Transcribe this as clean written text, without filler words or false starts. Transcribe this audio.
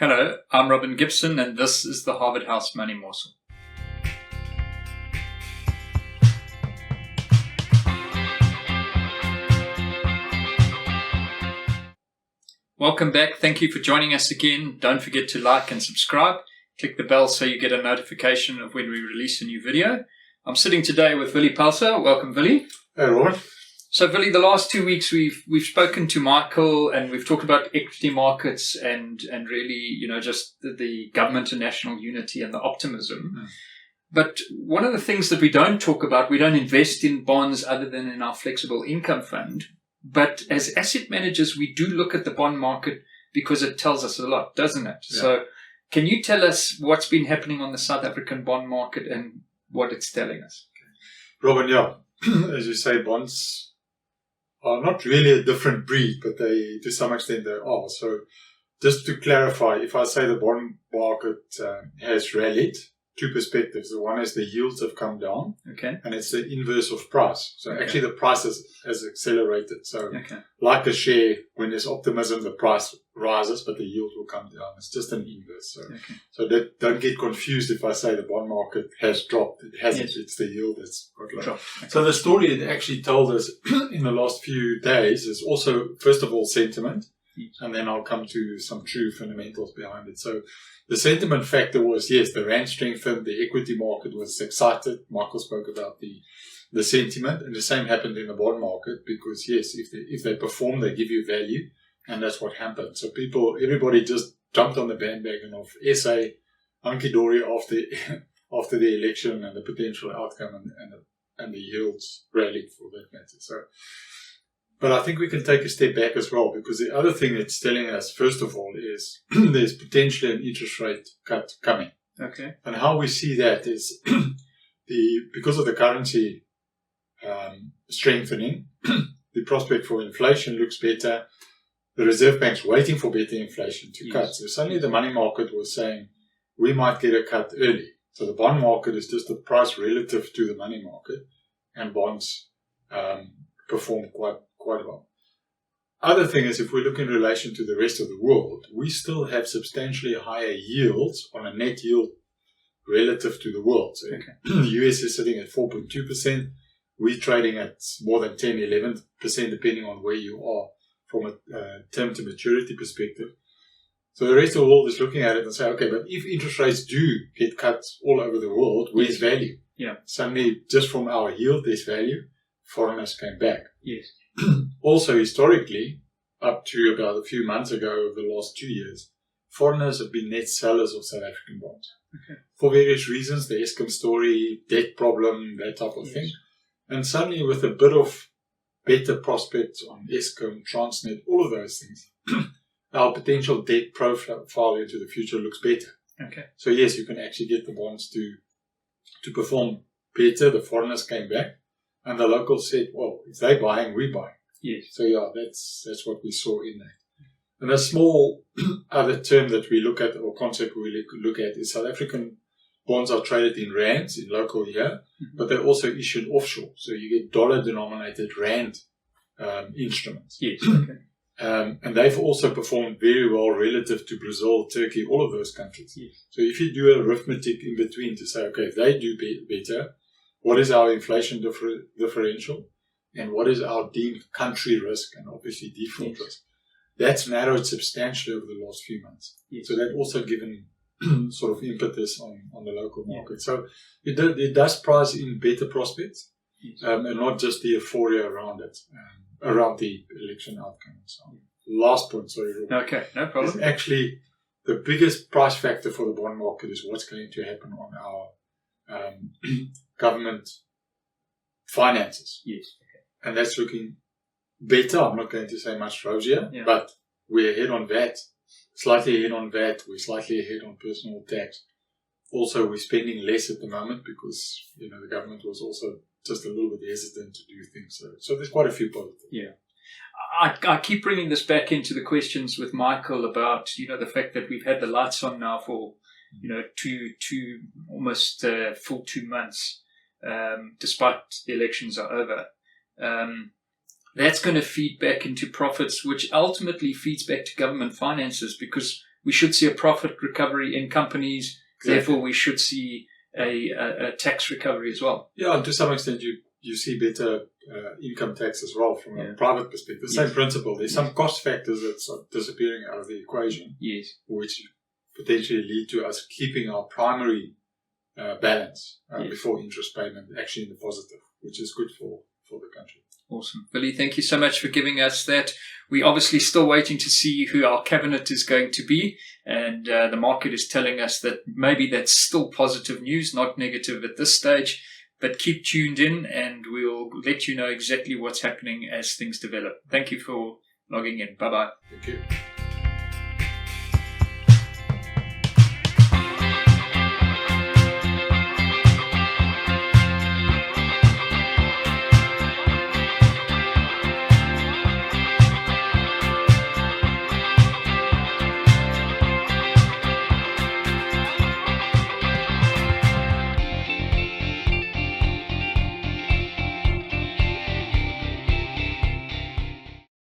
Hello, I'm Robin Gibson, and this is the Harvard House Money Morsel. Welcome back. Thank you for joining us again. Don't forget to like and subscribe. Click the bell so you get a notification of when we release a new video. I'm sitting today with Willie Pelser. Welcome, Willie. Hey, Robin. So, Willie, the last 2 weeks we've spoken to Michael and we've talked about equity markets and really, just the government and national unity and the optimism. Mm. But one of the things that we don't talk about, we don't invest in bonds other than in our flexible income fund. But as asset managers, we do look at the bond market because it tells us a lot, doesn't it? Yeah. So can you tell us what's been happening on the South African bond market and what it's telling us? Robin, yeah, as you say, bonds are not really a different breed, but they, to some extent, they are. So just to clarify, if I say the bond market has rallied, two perspectives. The one is the yields have come down, okay, and it's the inverse of price. So okay, actually the price has accelerated. So like a share, when there's optimism, the price rises, but the yield will come down. It's just an inverse. So that, don't get confused if I say the bond market has dropped. It hasn't. Yes. It's the yield that's got low. Dropped. Okay. So the story it actually told us in the last few days is also, first of all, sentiment. Yes. And then I'll come to some true fundamentals behind it. So the sentiment factor was, yes, the rand strengthened, the equity market was excited. Michael spoke about the sentiment, and the same happened in the bond market because, yes, if they perform, they give you value, and that's what happened. So everybody just jumped on the bandwagon of SA, hunky-dory after the election and the potential outcome and the yields rallied for that matter. But I think we can take a step back as well, because the other thing it's telling us, first of all, is there's potentially an interest rate cut coming. Okay. And how we see that is because of the currency strengthening, the prospect for inflation looks better. The Reserve Bank's waiting for better inflation to cut. So suddenly the money market was saying, we might get a cut early. So the bond market is just the price relative to the money market, and bonds perform quite well. Other thing is, if we look in relation to the rest of the world, we still have substantially higher yields on a net yield relative to the world. So the US is sitting at 4.2%. We're trading at more than 10, 11%, depending on where you are from a term to maturity perspective. So the rest of the world is looking at it and say, okay, but if interest rates do get cut all over the world, where's value? Yeah. Suddenly, just from our yield, there's value. Foreigners came back. Yes. Also, historically, up to about a few months ago, over the last 2 years, foreigners have been net sellers of South African bonds. Okay. For various reasons, the Eskom story, debt problem, that type of thing. And suddenly, with a bit of better prospects on Eskom, Transnet, all of those things, our potential debt profile into the future looks better. Okay. So yes, you can actually get the bonds to perform better. The foreigners came back. And the locals said, well, if they're buying, we're buying. Yes. So, yeah, that's what we saw in that. And a small other term that we look at, or concept we look at, is South African bonds are traded in rands, in local here, but they're also issued offshore. So you get dollar-denominated rand instruments. Yes, okay. And they've also performed very well relative to Brazil, Turkey, all of those countries. Yes. So if you do arithmetic in between to say, okay, if they do better, what is our inflation differential, and what is our deemed country risk, and obviously default risk? That's narrowed substantially over the last few months. Yes. So that also given sort of impetus on the local market. So it does price in better prospects, and not just the euphoria around it, around the election outcome and so on. Last point, sorry, Robert. Okay, no problem. Is actually the biggest price factor for the bond market is what's going to happen on our government finances. Yes. Okay. And that's looking better. I'm not going to say much rosier, but we're ahead on VAT, slightly ahead on VAT, we're slightly ahead on personal tax. Also, we're spending less at the moment because, the government was also just a little bit hesitant to do things. So there's quite a few positives. Yeah. I keep bringing this back into the questions with Michael about, the fact that we've had the lights on now for two almost full 2 months, despite the elections are over. That's going to feed back into profits, which ultimately feeds back to government finances, because we should see a profit recovery in companies. Exactly. Therefore, we should see a tax recovery as well. Yeah, and to some extent, you see better income tax as well from a private perspective. The same principle. There's some cost factors that are disappearing out of the equation, which potentially lead to us keeping our primary balance before interest payment actually in the positive, which is good for the country. Awesome. Willie, thank you so much for giving us that. We're obviously still waiting to see who our cabinet is going to be. And the market is telling us that maybe that's still positive news, not negative at this stage. But keep tuned in and we'll let you know exactly what's happening as things develop. Thank you for logging in. Bye-bye. Thank you.